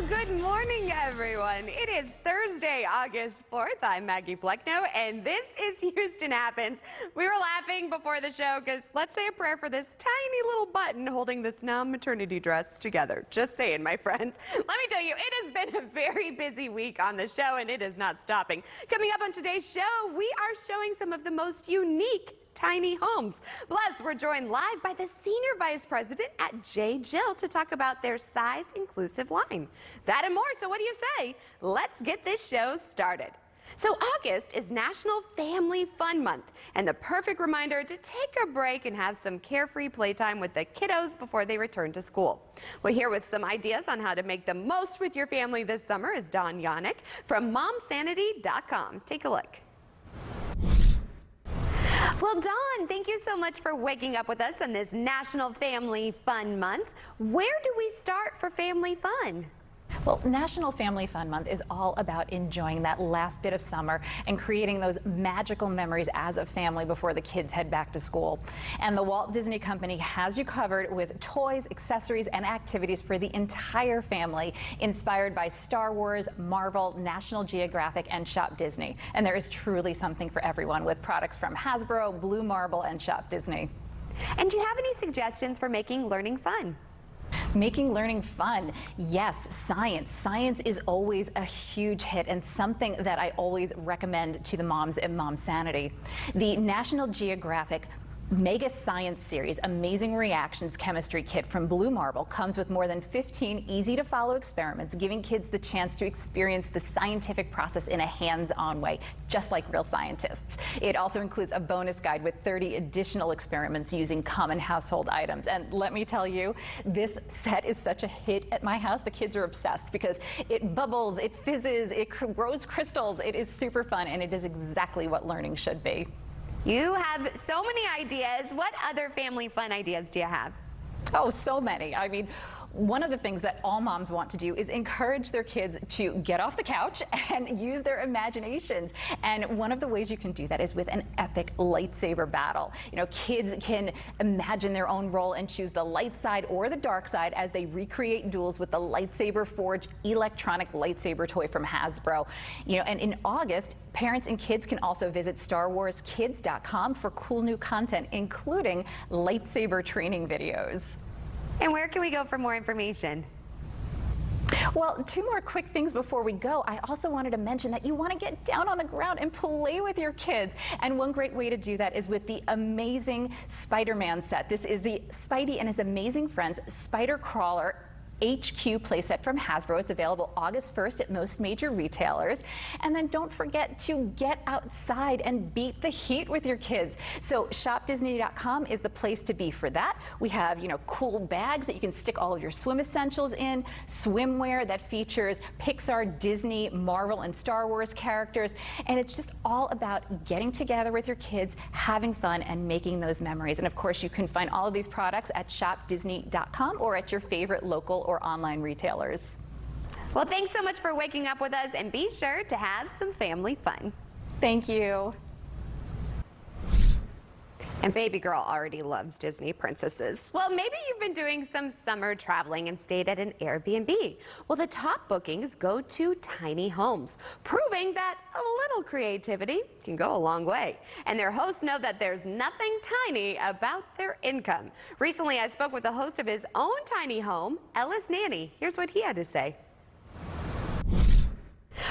Good morning, everyone. It is Thursday, August 4th. I'm Maggie Flecknoe, and this is Houston Happens. We were laughing before the show because let's say a prayer for this tiny little button holding this maternity dress together. Just saying, my friends. Let me tell you, it has been a very busy week on the show, and it is not stopping. Coming up on today's show, we are showing some of the most unique tiny homes. Plus, we're joined live by the Senior Vice President at J.Jill to talk about their size-inclusive line. That and more, so what do you say? Let's get this show started. So August is National Family Fun Month, and the perfect reminder to take a break and have some carefree playtime with the kiddos before they return to school. Well, here with some ideas on how to make the most with your family this summer is Dawn Yannick from MomSanity.com. Take a look. Well, Dawn, thank you so much for waking up with us on this National Family Fun Month. Where do we start for family fun? Well, National Family Fun Month is all about enjoying that last bit of summer and creating those magical memories as a family before the kids head back to school. And the Walt Disney Company has you covered with toys, accessories, and activities for the entire family, inspired by Star Wars, Marvel, National Geographic, and Shop Disney. And there is truly something for everyone with products from Hasbro, Blue Marble, and Shop Disney. And do you have any suggestions for making learning fun? Making learning fun. Yes, science. Science is always a huge hit and something that I always recommend to the moms at Mom Sanity. The National Geographic Mega Science Series Amazing Reactions Chemistry Kit from Blue Marble comes with more than 15 easy-to-follow experiments, giving kids the chance to experience the scientific process in a hands-on way, just like real scientists. It also includes a bonus guide with 30 additional experiments using common household items. And let me tell you, this set is such a hit at my house. The kids are obsessed because it bubbles, it fizzes, it grows crystals. It is super fun, and it is exactly what learning should be. You have so many ideas. What other family fun ideas do you have? Oh, so many. I mean, one of the things that all moms want to do is encourage their kids to get off the couch and use their imaginations. And one of the ways you can do that is with an epic lightsaber battle. You know, kids can imagine their own role and choose the light side or the dark side as they recreate duels with the Lightsaber Forge electronic lightsaber toy from Hasbro. You know, and in August, parents and kids can also visit StarWarsKids.com for cool new content, including lightsaber training videos. And where can we go for more information? Well, two more quick things before we go. I also wanted to mention that you want to get down on the ground and play with your kids. And one great way to do that is with the amazing Spider-Man set. This is the Spidey and his amazing friends Spider Crawler HQ playset from Hasbro. It's available August 1st at most major retailers. And then don't forget to get outside and beat the heat with your kids. So shopdisney.com is the place to be for that. We have, you know, cool bags that you can stick all of your swim essentials in, swimwear that features Pixar, Disney, Marvel, and Star Wars characters. And it's just all about getting together with your kids, having fun, and making those memories. And of course, you can find all of these products at shopdisney.com or at your favorite local or online retailers. Well, thanks so much for waking up with us, and be sure to have some family fun. Thank you. And baby girl already loves Disney princesses. Well, maybe you've been doing some summer traveling and stayed at an Airbnb. Well, the top bookings go to tiny homes, proving that a little creativity can go a long way. And their hosts know that there's nothing tiny about their income. Recently, I spoke with the host of his own tiny home, Ellis Nanny. Here's what he had to say.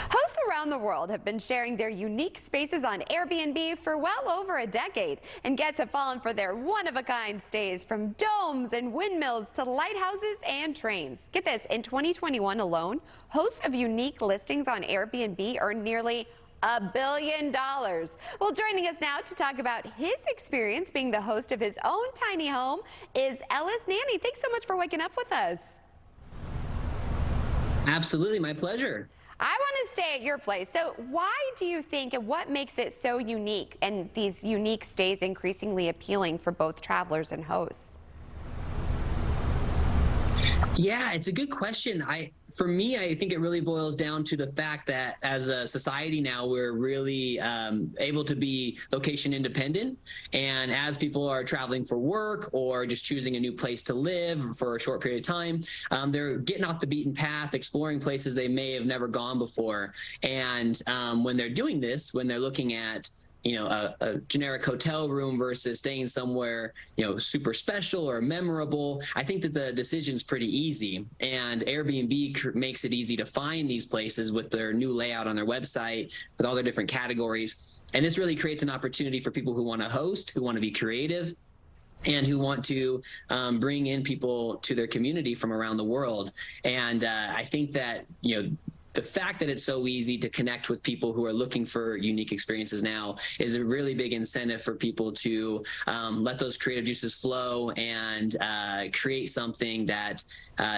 Hosts around the world have been sharing their unique spaces on Airbnb for well over a decade, and guests have fallen for their one-of-a-kind stays, from domes and windmills to lighthouses and trains. Get this, in 2021 alone, hosts of unique listings on Airbnb earned nearly $1 billion. Well, joining us now to talk about his experience being the host of his own tiny home is Ellis Nanny. Thanks so much for waking up with us. Absolutely, my pleasure. I want to stay at your place. So why do you think, and what makes it so unique, and these unique stays increasingly appealing for both travelers and hosts? Yeah, it's a good question. For me, I think it really boils down to the fact that as a society now, we're really able to be location independent. And as people are traveling for work or just choosing a new place to live for a short period of time, they're getting off the beaten path, exploring places they may have never gone before. And when they're doing this, when they're looking at a generic hotel room versus staying somewhere, super special or memorable, I think that the decision's pretty easy. And Airbnb makes it easy to find these places with their new layout on their website, with all their different categories. And this really creates an opportunity for people who want to host, who want to be creative, and who want to bring in people to their community from around the world. And I think that, the fact that it's so easy to connect with people who are looking for unique experiences now is a really big incentive for people to let those creative juices flow and create something that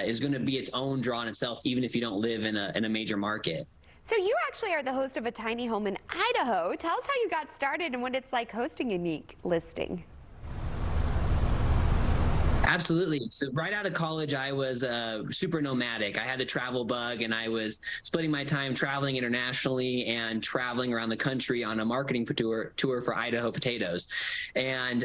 is going to be its own draw in itself, even if you don't live in a major market. So you actually are the host of a tiny home in Idaho. Tell us how you got started and what it's like hosting a unique listing. Absolutely. So right out of college, I was super nomadic. I had the travel bug, and I was splitting my time traveling internationally and traveling around the country on a marketing tour for Idaho Potatoes. And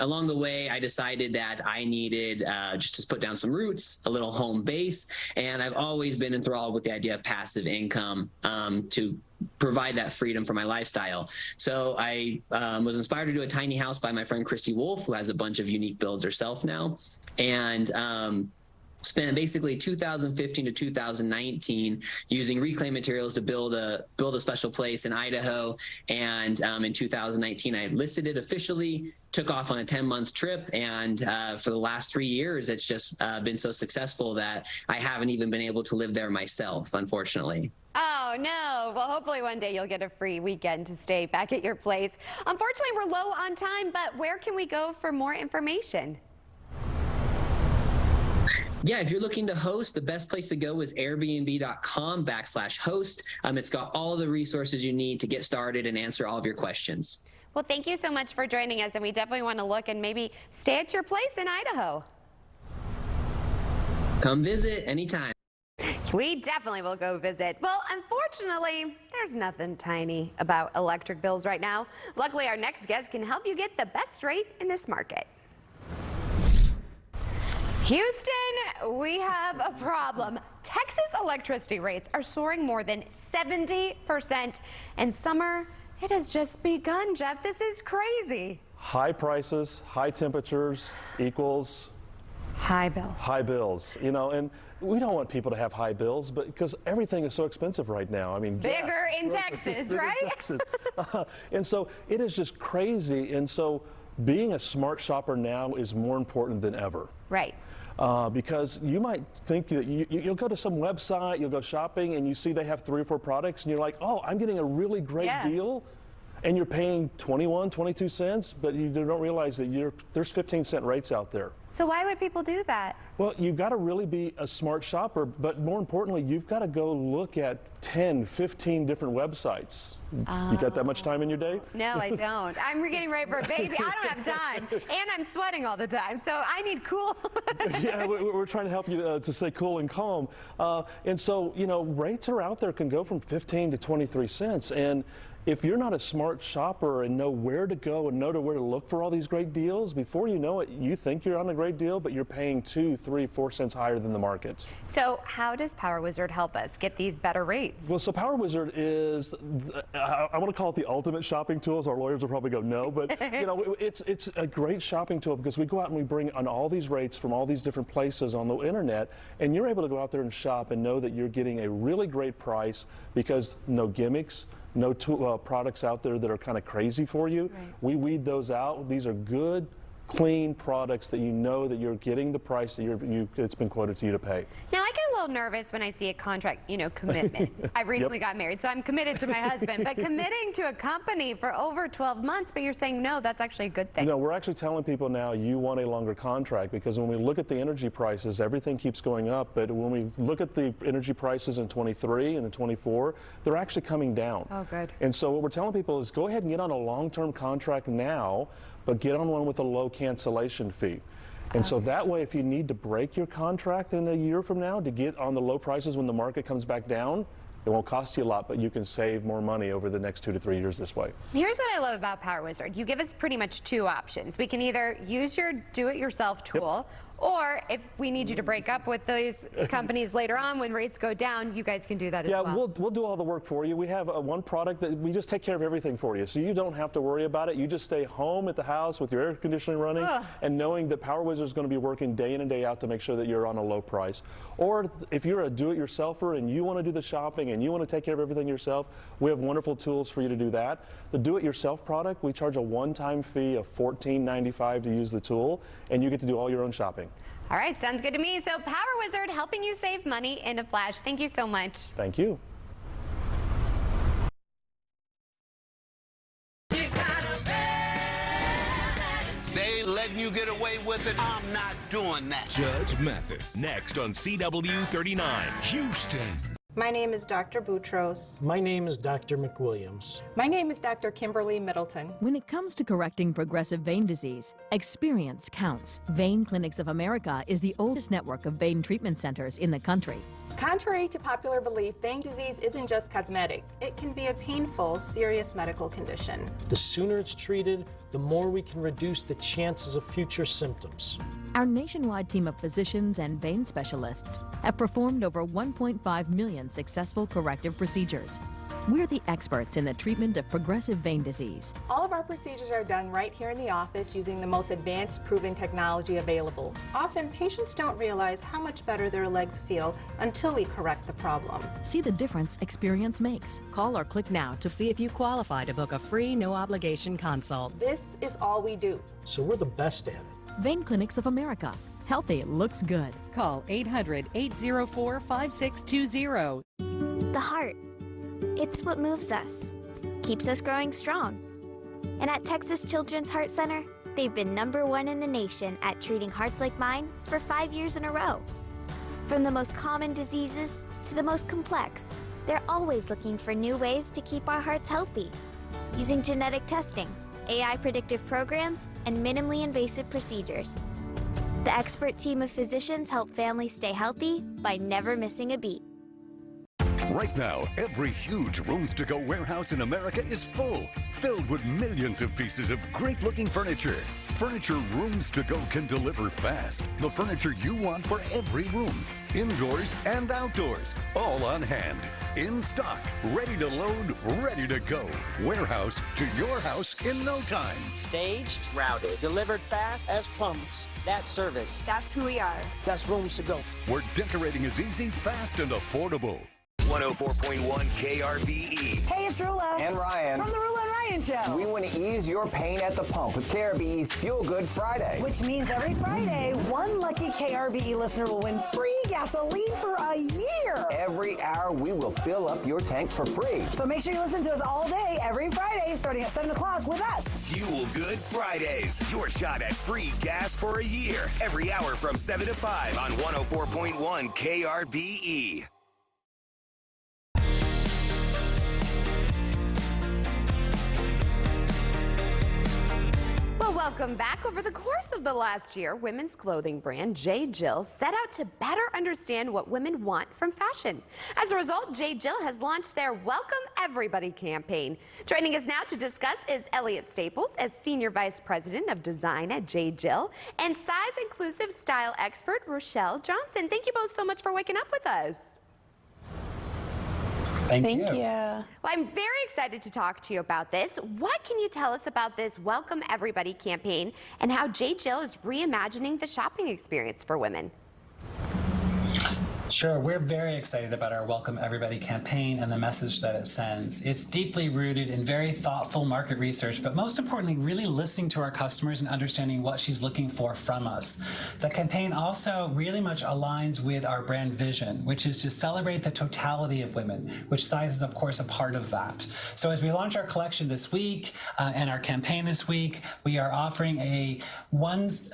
along the way, I decided that I needed just to put down some roots, a little home base. And I've always been enthralled with the idea of passive income to provide that freedom for my lifestyle. So I was inspired to do a tiny house by my friend Christy Wolf, who has a bunch of unique builds herself now, and spent basically 2015 to 2019 using reclaimed materials to build a special place in Idaho. And in 2019, I listed it officially, took off on a 10-month trip, and for the last 3 years, it's just been so successful that I haven't even been able to live there myself, unfortunately. Oh, no. Well, hopefully one day you'll get a free weekend to stay back at your place. Unfortunately, we're low on time, but where can we go for more information? Yeah, if you're looking to host, the best place to go is airbnb.com/host. It's got all the resources you need to get started and answer all of your questions. Well, thank you so much for joining us, and we definitely want to look and maybe stay at your place in Idaho. Come visit anytime. We definitely will go visit. Well, unfortunately, there's nothing tiny about electric bills right now. Luckily, our next guest can help you get the best rate in this market. Houston, we have a problem. Texas electricity rates are soaring more than 70%, and summer, it has just begun, Jeff. This is crazy. High prices, high temperatures equals high bills. High bills, and we don't want people to have high bills, but because everything is so expensive right now. I mean, bigger in Texas, right? In Texas. And so it is just crazy. And so being a smart shopper now is more important than ever. Right. Because you might think that you'll go to some website, you'll go shopping, and you see they have 3 or 4 products, and you're like, oh, I'm getting a really great deal. And you're paying 21, 22 cents, but you don't realize that there's 15-cent rates out there. So why would people do that? Well, you've got to really be a smart shopper, but more importantly, you've got to go look at 10, 15 different websites. You got that much time in your day? No, I don't. I'm getting ready for a baby. I don't have time. And I'm sweating all the time, so I need cool. Yeah, we're trying to help you to stay cool and calm. And so, rates are out there, can go from 15 to 23 cents. And if you're not a smart shopper and know where to go and know where to look for all these great deals, before you know it, you think you're on a great deal, but you're paying 2, 3, 4 cents higher than the market. So how does Power Wizard help us get these better rates? Well, so Power Wizard is, I want to call it the ultimate shopping tool. So our lawyers will probably go no, but it's a great shopping tool because we go out and we bring on all these rates from all these different places on the internet, and you're able to go out there and shop and know that you're getting a really great price because no gimmicks, no products out there that are kind of crazy for you. Right. We weed those out. These are good, clean products that you know that you're getting the price that it's been quoted to you to pay. Now, I get a little nervous when I see a contract, commitment. I recently got married, so I'm committed to my husband, but committing to a company for over 12 months, but you're saying no, that's actually a good thing. No, we're actually telling people now you want a longer contract because when we look at the energy prices, everything keeps going up, but when we look at the energy prices in 23 and in 24, they're actually coming down. Oh, good. And so what we're telling people is go ahead and get on a long-term contract now, but get on one with a low cancellation fee. And so that way, if you need to break your contract in a year from now to get on the low prices when the market comes back down, it won't cost you a lot, but you can save more money over the next 2 to 3 years this way. Here's what I love about Power Wizard. You give us pretty much two options. We can either use your do-it-yourself tool, or if we need you to break up with those companies later on when rates go down, you guys can do that as well. Yeah, we'll do all the work for you. We have one product that we just take care of everything for you, so you don't have to worry about it. You just stay home at the house with your air conditioning running and knowing that Power Wizard is going to be working day in and day out to make sure that you're on a low price. Or if you're a do-it-yourselfer and you want to do the shopping and you want to take care of everything yourself, we have wonderful tools for you to do that. The do-it-yourself product, we charge a one-time fee of $14.95 to use the tool, and you get to do all your own shopping. All right, sounds good to me. So Power Wizard helping you save money in a flash. Thank you so much. Thank you. They letting you get away with it? I'm not doing that. Judge Mathis. Next on CW 39. Houston. My name is Dr. Boutros. My name is Dr. McWilliams. My name is Dr. Kimberly Middleton. When it comes to correcting progressive vein disease, experience counts. Vein Clinics of America is the oldest network of vein treatment centers in the country. Contrary to popular belief, vein disease isn't just cosmetic. It can be a painful, serious medical condition. The sooner it's treated, the more we can reduce the chances of future symptoms. Our nationwide team of physicians and vein specialists have performed over 1.5 million successful corrective procedures. We're the experts in the treatment of progressive vein disease. All of our procedures are done right here in the office using the most advanced proven technology available. Often, patients don't realize how much better their legs feel until we correct the problem. See the difference experience makes. Call or click now to see if you qualify to book a free, no-obligation consult. This is all we do. So we're the best at it. Vein Clinics of America. Healthy looks good. Call 800-804-5620. The heart. It's what moves us, keeps us growing strong. And at Texas Children's Heart Center, they've been #1 in the nation at treating hearts like mine for 5 years in a row. From the most common diseases to the most complex, they're always looking for new ways to keep our hearts healthy, using genetic testing, AI predictive programs, and minimally invasive procedures. The expert team of physicians help families stay healthy by never missing a beat. Right now, every huge Rooms to Go warehouse in America is full, filled with millions of pieces of great-looking furniture. Furniture Rooms to Go can deliver fast. The furniture you want for every room, indoors and outdoors, all on hand. In stock, ready to load, ready to go. Warehouse to your house in no time. Staged, routed, delivered fast as promised. That's service. That's who we are. That's Rooms to Go. Where decorating is easy, fast, and affordable. 104.1 KRBE. Hey, it's Rula. And Ryan. From the Rula and Ryan Show. We want to ease your pain at the pump with KRBE's Fuel Good Friday. Which means every Friday, one lucky KRBE listener will win free gasoline for a year. Every hour, we will fill up your tank for free. So make sure you listen to us all day, every Friday, starting at 7 o'clock with us. Fuel Good Fridays. Your shot at free gas for a year. Every hour from 7 to 5 on 104.1 KRBE. Well, welcome back. Over the course of the last year, women's clothing brand J. Jill set out to better understand what women want from fashion. As a result, J. Jill has launched their Welcome Everybody campaign. Joining us now to discuss is Elliot Staples as Senior Vice President of Design at J. Jill and size-inclusive style expert Rochelle Johnson. Thank you both so much for waking up with us. Thank you. Well, I'm very excited to talk to you about this. What can you tell us about this Welcome Everybody campaign and how J. Jill is reimagining the shopping experience for women? Sure, we're very excited about our Welcome Everybody campaign and the message that it sends. It's deeply rooted in very thoughtful market research, but most importantly, really listening to our customers and understanding what she's looking for from us. The campaign also really much aligns with our brand vision, which is to celebrate the totality of women, which size is, of course, a part of that. So as we launch our collection this week and our campaign this week, we are offering a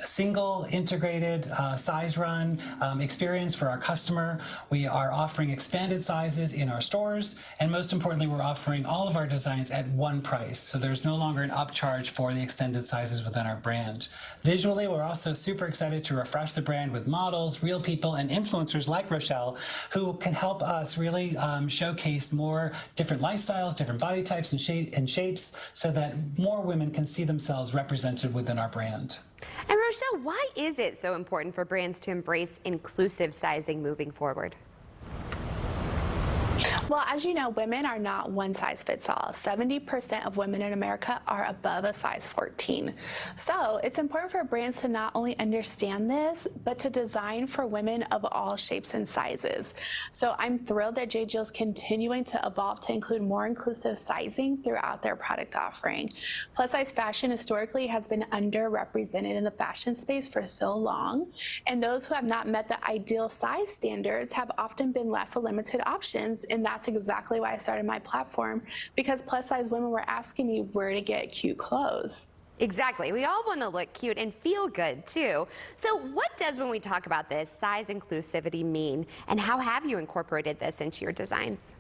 single integrated size run experience for our customers customer. We are offering expanded sizes in our stores, and most importantly, we're offering all of our designs at one price. So there's no longer an upcharge for the extended sizes within our brand. Visually, we're also super excited to refresh the brand with models, real people, and influencers like Rochelle, who can help us really showcase more different lifestyles, different body types and shapes, so that more women can see themselves represented within our brand. And Rochelle, why is it so important for brands to embrace inclusive sizing moving forward? Well, as you know, women are not one size fits all. 70% of women in America are above a size 14. So it's important for brands to not only understand this, but to design for women of all shapes and sizes. So I'm thrilled that J.Jill's continuing to evolve to include more inclusive sizing throughout their product offering. Plus size fashion historically has been underrepresented in the fashion space for so long, and those who have not met the ideal size standards have often been left with limited options. And that's exactly why I started my platform, because plus size women were asking me where to get cute clothes. Exactly. We all want to look cute and feel good too. So what does, when we talk about this, size inclusivity mean, and how have you incorporated this into your designs?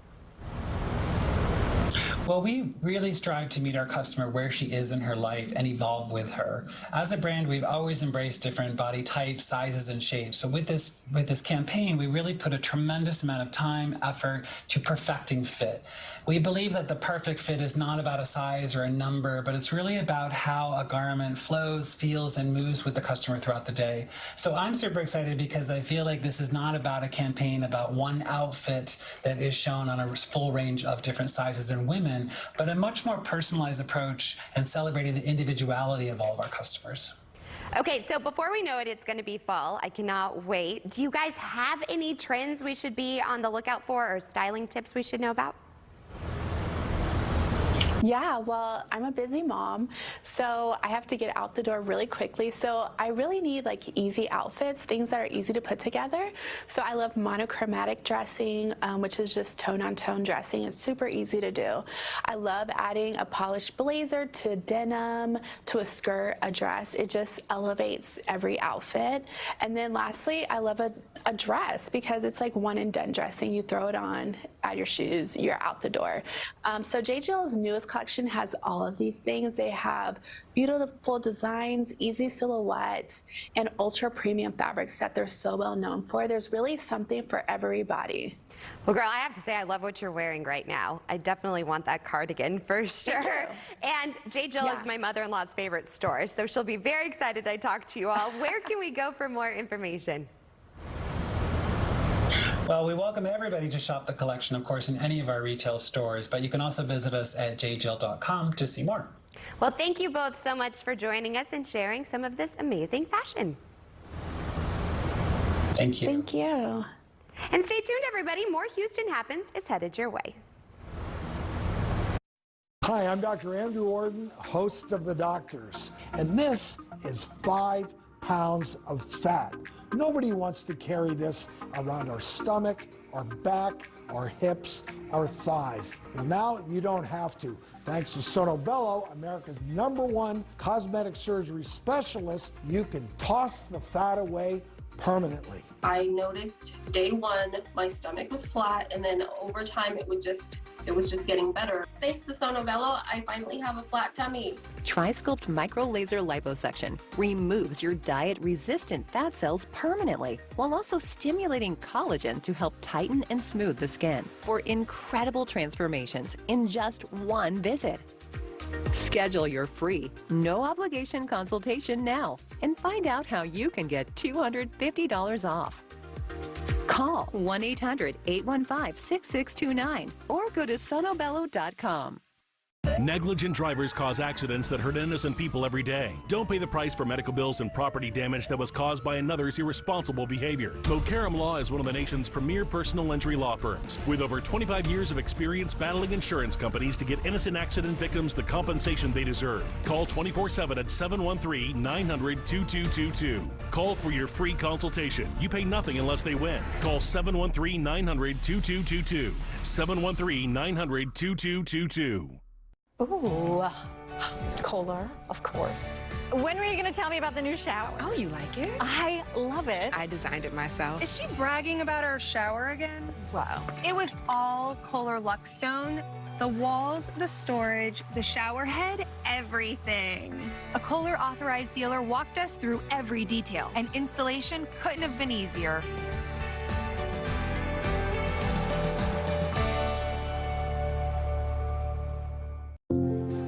Well, we really strive to meet our customer where she is in her life and evolve with her. As a brand, we've always embraced different body types, sizes, and shapes. So with this campaign, we really put a tremendous amount of time, effort to perfecting fit. We believe that the perfect fit is not about a size or a number, but it's really about how a garment flows, feels, and moves with the customer throughout the day. So I'm super excited because I feel like this is not about a campaign about one outfit that is shown on a full range of different sizes and women, but a much more personalized approach and celebrating the individuality of all of our customers. Okay, so before we know it, it's going to be fall. I cannot wait. Do you guys have any trends we should be on the lookout for, or styling tips we should know about? Yeah, well, I'm a busy mom, so I have to get out the door really quickly. So I really need like easy outfits, things that are easy to put together. So I love monochromatic dressing, which is just tone-on-tone dressing. It's super easy to do. I love adding a polished blazer to denim, to a skirt, a dress. It just elevates every outfit. And then lastly, I love a dress because it's like one and done dressing. You throw it on, add your shoes, you're out the door. So J.Jill's newest collection has all of these things. They have beautiful designs, easy silhouettes, and ultra premium fabrics that they're so well known for. There's really something for everybody. Well, girl, I have to say I love what you're wearing right now. I definitely want that cardigan for sure. And J.Jill is my mother-in-law's favorite store, so she'll be very excited I talked to you all. Where can we go for more information? Well, we welcome everybody to shop the collection, of course, in any of our retail stores, but you can also visit us at jjill.com to see more. Well, thank you both so much for joining us and sharing some of this amazing fashion. Thank you. Thank you. And stay tuned, everybody. More Houston Happens is headed your way. Hi, I'm Dr. Andrew Orden, host of The Doctors, and this is 5 pounds of fat. Nobody wants to carry this around our stomach, our back, our hips, our thighs. Well, now you don't have to. Thanks to Sono Bello, America's #1 cosmetic surgery specialist, you can toss the fat away permanently. I noticed day 1 my stomach was flat, and then over time it was just getting better. Thanks to Sono Bello, I finally have a flat tummy. TriSculpt Micro Laser Liposuction removes your diet-resistant fat cells permanently, while also stimulating collagen to help tighten and smooth the skin for incredible transformations in just one visit. Schedule your free, no-obligation consultation now and find out how you can get $250 off. Call 1-800-815-6629 or go to sonobello.com. Negligent drivers cause accidents that hurt innocent people every day. Don't pay the price for medical bills and property damage that was caused by another's irresponsible behavior. Mokaram Law is one of the nation's premier personal injury law firms, with over 25 years of experience battling insurance companies to get innocent accident victims the compensation they deserve. Call 24/7 at 713-900-2222. Call for your free consultation. You pay nothing unless they win. Call 713-900-2222. 713-900-2222. Ooh, Kohler, of course. When were you going to tell me about the new shower? Oh, you like it? I love it. I designed it myself. Is she bragging about our shower again? Wow. It was all Kohler Luxstone. The walls, the storage, the shower head, everything. A Kohler authorized dealer walked us through every detail, and installation couldn't have been easier.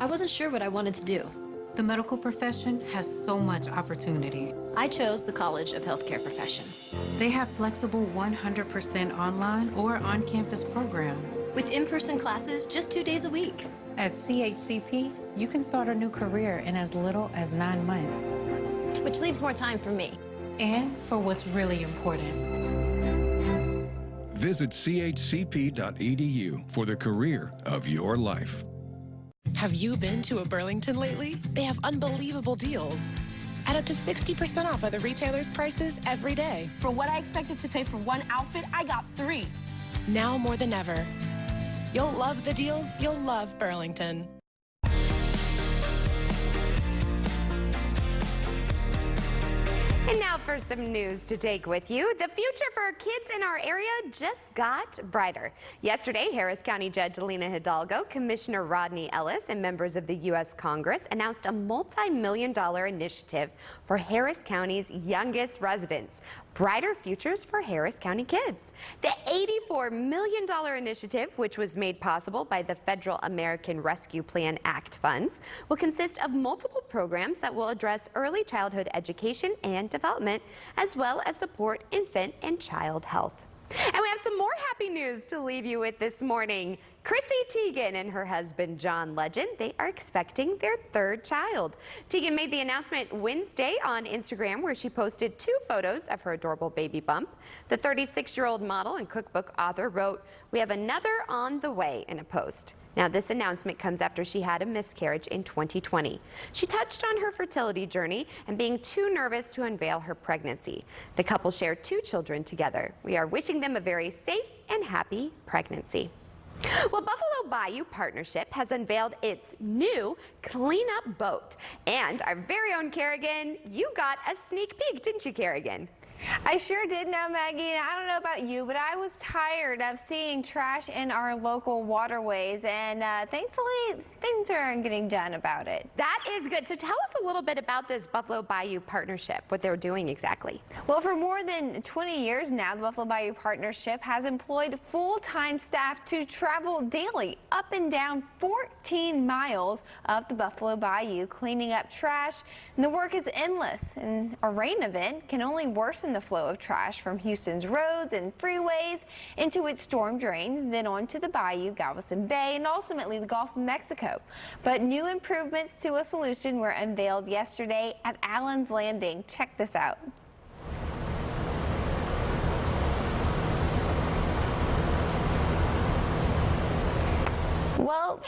I wasn't sure what I wanted to do. The medical profession has so much opportunity. I chose the College of Healthcare Professions. They have flexible 100% online or on-campus programs. With in-person classes just 2 days a week. At CHCP, you can start a new career in as little as 9 months. Which leaves more time for me. And for what's really important. Visit chcp.edu for the career of your life. Have you been to a Burlington lately? They have unbelievable deals. At up to 60% off other retailers' prices every day. For what I expected to pay for one outfit, I got 3. Now more than ever. You'll love the deals. You'll love Burlington. And now for some news to take with you. The future for kids in our area just got brighter. Yesterday, Harris County Judge Lena Hidalgo, Commissioner Rodney Ellis, and members of the U.S. Congress announced a multi-million-dollar initiative for Harris County's youngest residents. Brighter Futures for Harris County Kids. The $84 million initiative, which was made possible by the Federal American Rescue Plan Act funds, will consist of multiple programs that will address early childhood education and development, as well as support infant and child health. And we have some more happy news to leave you with this morning. Chrissy Teigen and her husband, John Legend, they are expecting their 3rd child. Teigen made the announcement Wednesday on Instagram, where she posted 2 photos of her adorable baby bump. The 36-year-old model and cookbook author wrote, "We have another on the way," in a post. Now, this announcement comes after she had a miscarriage in 2020. She touched on her fertility journey and being too nervous to unveil her pregnancy. The couple share 2 children together. We are wishing them a very safe and happy pregnancy. Well, Buffalo Bayou Partnership has unveiled its new cleanup boat. And our very own Kerrigan, you got a sneak peek, didn't you, Kerrigan? I sure did now, Maggie, and I don't know about you, but I was tired of seeing trash in our local waterways, and thankfully things are getting done about it. That is good. So tell us a little bit about this Buffalo Bayou Partnership, what they're doing exactly. Well, for more than 20 years now, the Buffalo Bayou Partnership has employed full-time staff to travel daily up and down 14 miles of the Buffalo Bayou, cleaning up trash, and the work is endless, and a rain event can only worsen the flow of trash from Houston's roads and freeways into its storm drains, then onto the bayou, Galveston Bay, and ultimately the Gulf of Mexico. But new improvements to a solution were unveiled yesterday at Allen's Landing. Check this out. Well,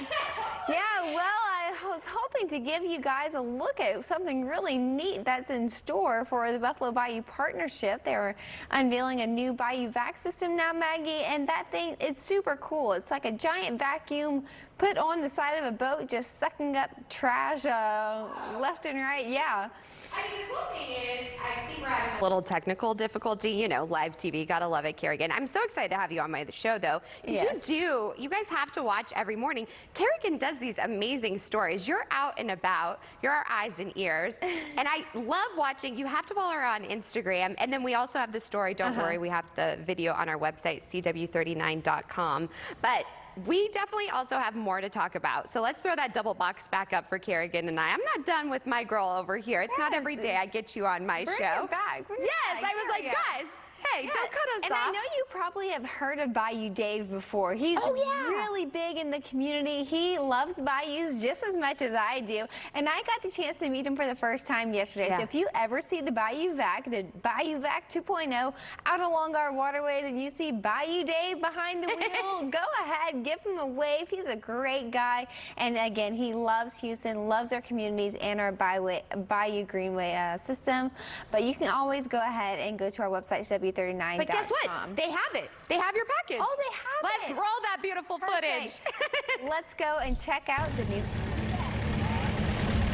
I was hoping to give you guys a look at something really neat that's in store for the Buffalo Bayou Partnership. They were unveiling a new Bayou Vac system now, Maggie, and that thing, it's super cool. It's like a giant vacuum put on the side of a boat, just sucking up trash left and right. Yeah. I mean, the cool thing is, I think we're having a little technical difficulty, you know, live TV, gotta love it, Kerrigan. I'm so excited to have you on my show, though, because you guys have to watch every morning. Kerrigan does these amazing stories. You're out and about, you're our eyes and ears, and I love watching. You have to follow her on Instagram, and then we also have the story, don't worry, we have the video on our website, cw39.com, but we definitely also have more to talk about. So let's throw that double box back up for Kerrigan and I. I'm not done with my girl over here. It's not every day I get you on my show. Bring it back. Yes, I was like, guys, hey, don't cut us and off. I know you probably have heard of Bayou Dave before. He's really big in the community. He loves the bayous just as much as I do. And I got the chance to meet him for the first time yesterday. So if you ever see the Bayou Vac 2.0 out along our waterways and you see Bayou Dave behind the wheel, go ahead, give him a wave. He's a great guy. And again, he loves Houston, loves our communities and our Bayou Greenway system. But you can always go ahead and go to our website, cw39.com. But guess what? They have it. They have your package. Oh, they have Let's Let's roll that beautiful footage. Let's go and check out the new.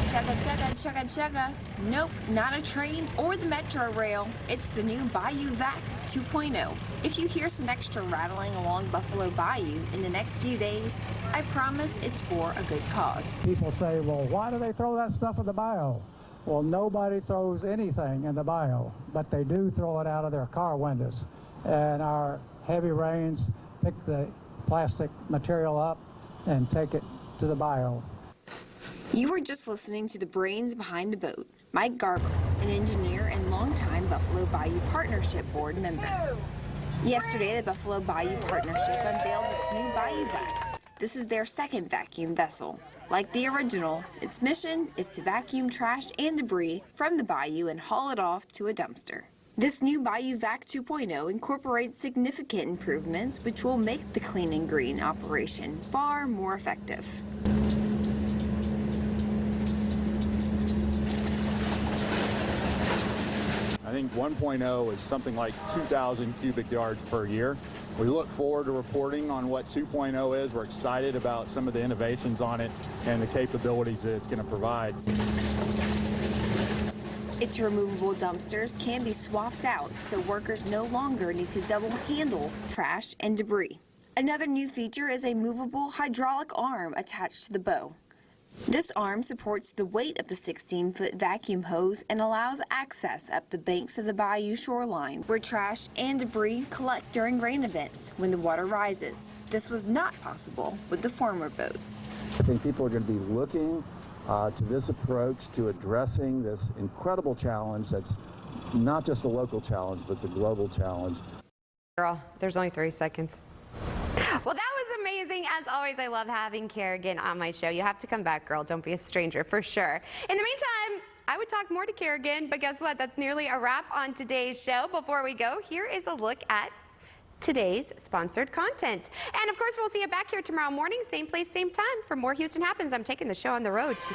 Chugga, chugga, chugga, chugga. Nope, not a train or the Metro Rail. It's the new Bayou Vac 2.0. If you hear some extra rattling along Buffalo Bayou in the next few days, I promise it's for a good cause. People say, well, why do they throw that stuff in the bayou? Well, nobody throws anything in the bayou, but they do throw it out of their car windows. And our heavy rains pick the plastic material up and take it to the bayou. You were just listening to the brains behind the boat, Mike Garber, an engineer and longtime Buffalo Bayou Partnership Board member. Yesterday, the Buffalo Bayou Partnership unveiled its new Bayou Vac. This is their second vacuum vessel. Like the original, its mission is to vacuum trash and debris from the bayou and haul it off to a dumpster. This new Bayou Vac 2.0 incorporates significant improvements which will make the clean and green operation far more effective. I think 1.0 is something like 2,000 cubic yards per year. We look forward to reporting on what 2.0 is. We're excited about some of the innovations on it and the capabilities that it's going to provide. Its removable dumpsters can be swapped out, so workers no longer need to double handle trash and debris. Another new feature is a movable hydraulic arm attached to the bow. This arm supports the weight of the 16-foot vacuum hose and allows access up the banks of the bayou shoreline, where trash and debris collect during rain events when the water rises. This was not possible with the former boat. I think people are going to be looking to this approach to addressing this incredible challenge that's not just a local challenge, but it's a global challenge. Girl, there's only 3 seconds. Well, that was amazing. As always, I love having Kerrigan on my show. You have to come back, girl. Don't be a stranger, for sure. In the meantime, I would talk more to Kerrigan, but guess what? That's nearly a wrap on today's show. Before we go, here is a look at today's sponsored content. And of course, we'll see you back here tomorrow morning, same place, same time, for more Houston Happens. I'm taking the show on the road to